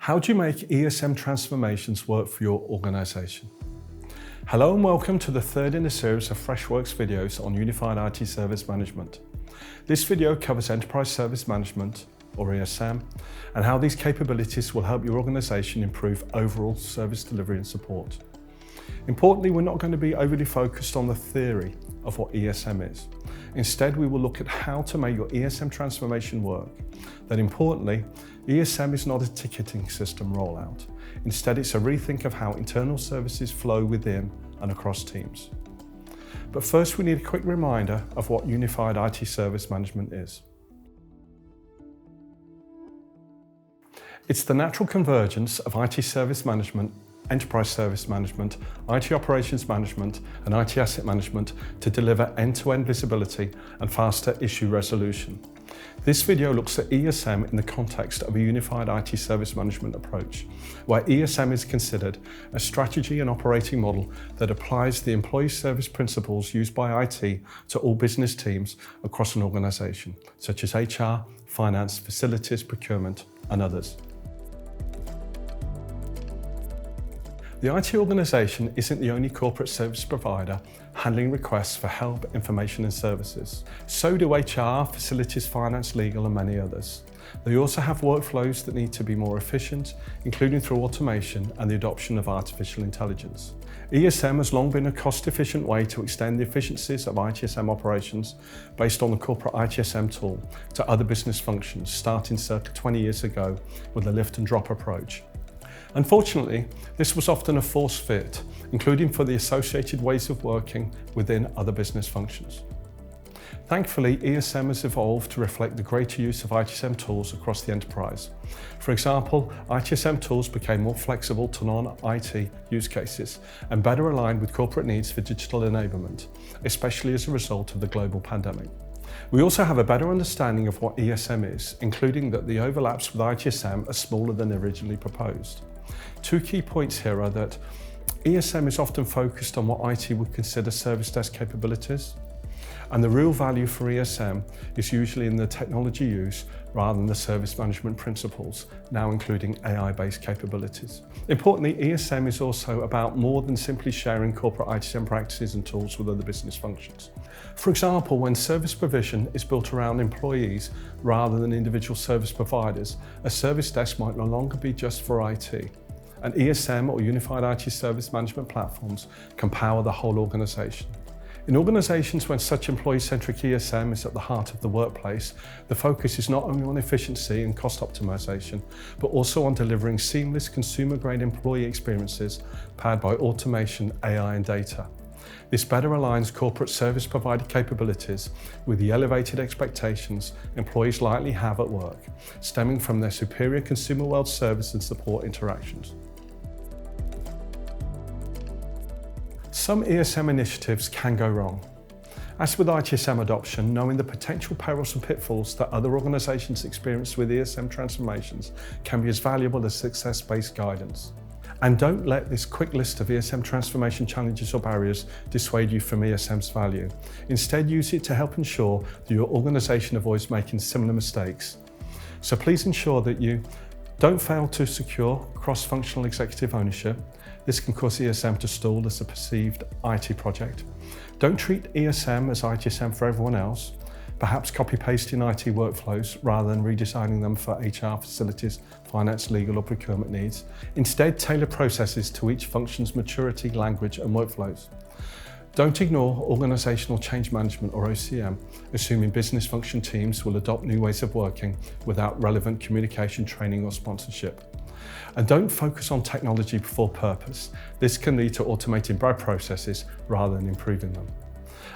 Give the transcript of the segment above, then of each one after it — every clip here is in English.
How do you make ESM transformations work for your organization? Hello and welcome to the third in a series of Freshworks videos on Unified IT Service Management. This video covers Enterprise Service Management, or ESM, and how these capabilities will help your organization improve overall service delivery and support. Importantly, we're not going to be overly focused on the theory of what ESM is. Instead, we will look at how to make your ESM transformation work. Then importantly, ESM is not a ticketing system rollout. Instead, it's a rethink of how internal services flow within and across teams. But first, we need a quick reminder of what Unified IT Service Management is. It's the natural convergence of IT service management, enterprise service management, IT operations management, and IT asset management to deliver end-to-end visibility and faster issue resolution. This video looks at ESM in the context of a unified IT service management approach, where ESM is considered a strategy and operating model that applies the employee service principles used by IT to all business teams across an organization, such as HR, finance, facilities, procurement, and others. The IT organization isn't the only corporate service provider handling requests for help, information and services. So do HR, facilities, finance, legal and many others. They also have workflows that need to be more efficient, including through automation and the adoption of artificial intelligence. ESM has long been a cost-efficient way to extend the efficiencies of ITSM operations based on the corporate ITSM tool to other business functions, starting circa 20 years ago with the lift and drop approach. Unfortunately, this was often a forced fit, including for the associated ways of working within other business functions. Thankfully, ESM has evolved to reflect the greater use of ITSM tools across the enterprise. For example, ITSM tools became more flexible to non-IT use cases and better aligned with corporate needs for digital enablement, especially as a result of the global pandemic. We also have a better understanding of what ESM is, including that the overlaps with ITSM are smaller than originally proposed. Two key points here are that ESM is often focused on what IT would consider service desk capabilities, and the real value for ESM is usually in the technology use rather than the service management principles, now including AI-based capabilities. Importantly, ESM is also about more than simply sharing corporate ITSM practices and tools with other business functions. For example, when service provision is built around employees rather than individual service providers, a service desk might no longer be just for IT. And ESM, or Unified IT Service Management platforms, can power the whole organization. In organizations when such employee-centric ESM is at the heart of the workplace, the focus is not only on efficiency and cost optimization, but also on delivering seamless consumer-grade employee experiences powered by automation, AI and data. This better aligns corporate service provider capabilities with the elevated expectations employees likely have at work, stemming from their superior consumer world service and support interactions. Some ESM initiatives can go wrong. As with ITSM adoption, knowing the potential perils and pitfalls that other organizations experience with ESM transformations can be as valuable as success-based guidance. And don't let this quick list of ESM transformation challenges or barriers dissuade you from ESM's value. Instead, use it to help ensure that your organization avoids making similar mistakes. So please ensure that you don't fail to secure cross-functional executive ownership. This can cause ESM to stall as a perceived IT project. Don't treat ESM as ITSM for everyone else, perhaps copy-pasting IT workflows rather than redesigning them for HR, facilities, finance, legal or procurement needs. Instead, tailor processes to each function's maturity, language and workflows. Don't ignore organizational change management, or OCM, assuming business function teams will adopt new ways of working without relevant communication, training or sponsorship. And don't focus on technology before purpose. This can lead to automating bad processes rather than improving them.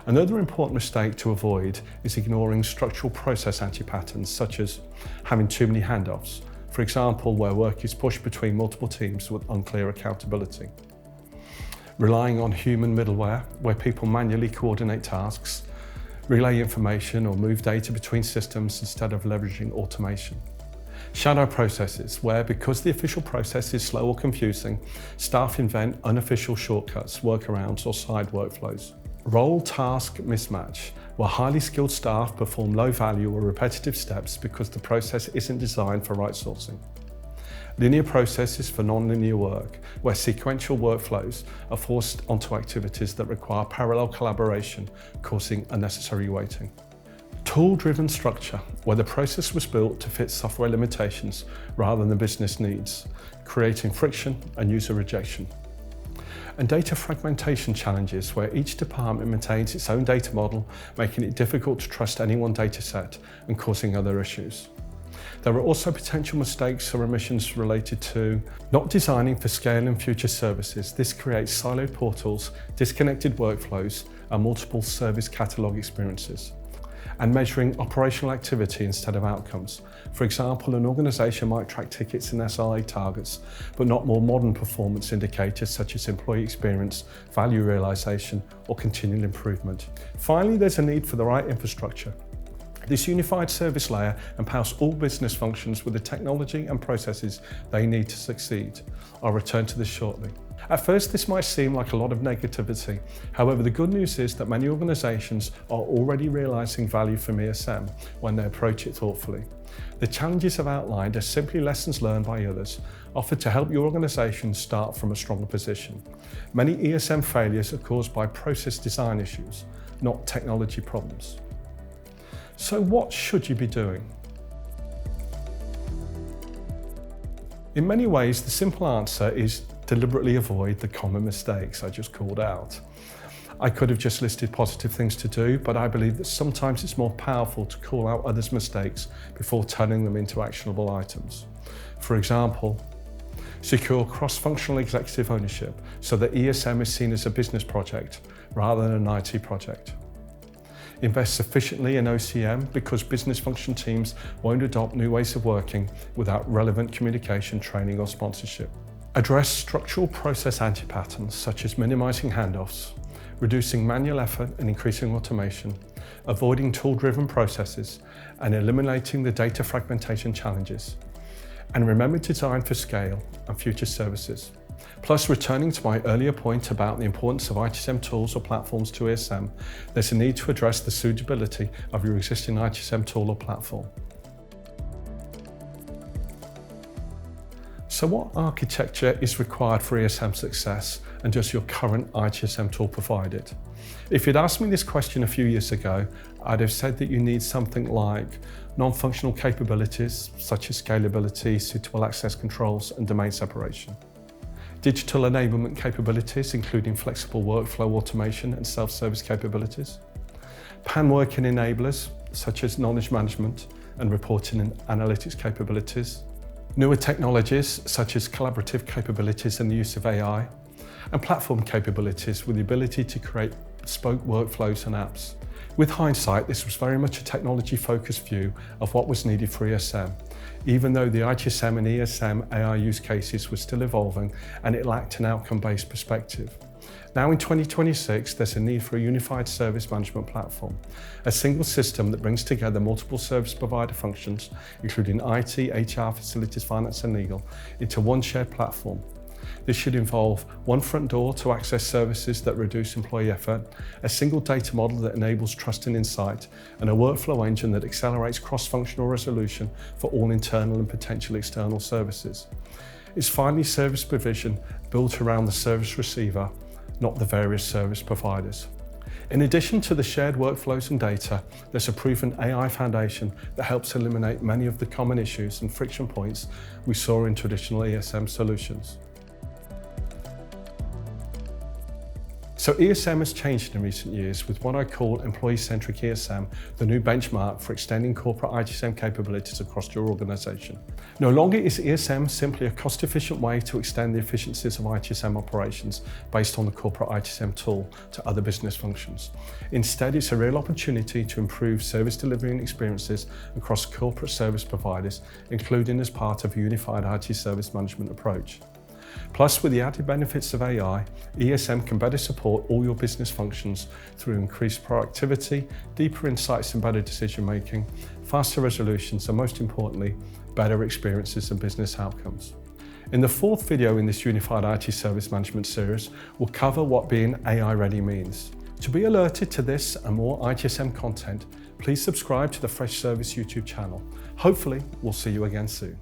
Another important mistake to avoid is ignoring structural process anti-patterns, such as having too many handoffs, for example, where work is pushed between multiple teams with unclear accountability. Relying on human middleware, where people manually coordinate tasks, relay information or move data between systems instead of leveraging automation. Shadow processes, where because the official process is slow or confusing, staff invent unofficial shortcuts, workarounds or side workflows. Role-task mismatch, where highly skilled staff perform low-value or repetitive steps because the process isn't designed for right sourcing. Linear processes for non-linear work, where sequential workflows are forced onto activities that require parallel collaboration, causing unnecessary waiting. Tool-driven structure, where the process was built to fit software limitations rather than business needs, creating friction and user rejection. And data fragmentation challenges, where each department maintains its own data model, making it difficult to trust any one data set and causing other issues. There are also potential mistakes or omissions related to not designing for scale in future services. This creates siloed portals, disconnected workflows, and multiple service catalog experiences. And measuring operational activity instead of outcomes. For example, an organisation might track tickets and SLA targets, but not more modern performance indicators such as employee experience, value realisation, or continual improvement. Finally, there's a need for the right infrastructure. This unified service layer empowers all business functions with the technology and processes they need to succeed. I'll return to this shortly. At first, this might seem like a lot of negativity. However, the good news is that many organisations are already realising value from ESM when they approach it thoughtfully. The challenges I've outlined are simply lessons learned by others, offered to help your organisation start from a stronger position. Many ESM failures are caused by process design issues, not technology problems. So what should you be doing? In many ways, the simple answer is deliberately avoid the common mistakes I just called out. I could have just listed positive things to do, but I believe that sometimes it's more powerful to call out others' mistakes before turning them into actionable items. For example, secure cross-functional executive ownership so that ESM is seen as a business project rather than an IT project. Invest sufficiently in OCM because business function teams won't adopt new ways of working without relevant communication, training or sponsorship. Address structural process anti-patterns such as minimizing handoffs, reducing manual effort and increasing automation, avoiding tool-driven processes and eliminating the data fragmentation challenges. And remember to design for scale and future services. Plus, returning to my earlier point about the importance of ITSM tools or platforms to ESM, there's a need to address the suitability of your existing ITSM tool or platform. So what architecture is required for ESM success, and does your current ITSM tool provide it? If you'd asked me this question a few years ago, I'd have said that you need something like non-functional capabilities such as scalability, suitable access controls and domain separation. Digital enablement capabilities, including flexible workflow automation and self-service capabilities. Pan-working enablers, such as knowledge management and reporting and analytics capabilities. Newer technologies, such as collaborative capabilities and the use of AI. And platform capabilities with the ability to create bespoke workflows and apps. With hindsight, this was very much a technology-focused view of what was needed for ESM, even though the ITSM and ESM AI use cases were still evolving and it lacked an outcome-based perspective. Now in 2026, there's a need for a unified service management platform, a single system that brings together multiple service provider functions, including IT, HR, facilities, finance and legal, into one shared platform. This should involve one front door to access services that reduce employee effort, a single data model that enables trust and insight, and a workflow engine that accelerates cross-functional resolution for all internal and potential external services. It's finally service provision built around the service receiver, not the various service providers. In addition to the shared workflows and data, there's a proven AI foundation that helps eliminate many of the common issues and friction points we saw in traditional ESM solutions. So ESM has changed in recent years with what I call employee-centric ESM, the new benchmark for extending corporate ITSM capabilities across your organisation. No longer is ESM simply a cost-efficient way to extend the efficiencies of ITSM operations based on the corporate ITSM tool to other business functions. Instead, it's a real opportunity to improve service delivery and experiences across corporate service providers, including as part of a unified IT service management approach. Plus, with the added benefits of AI, ESM can better support all your business functions through increased productivity, deeper insights and better decision making, faster resolutions, and most importantly, better experiences and business outcomes. In the fourth video in this Unified IT Service Management series, we'll cover what being AI ready means. To be alerted to this and more ITSM content, please subscribe to the Freshworks YouTube channel. Hopefully, we'll see you again soon.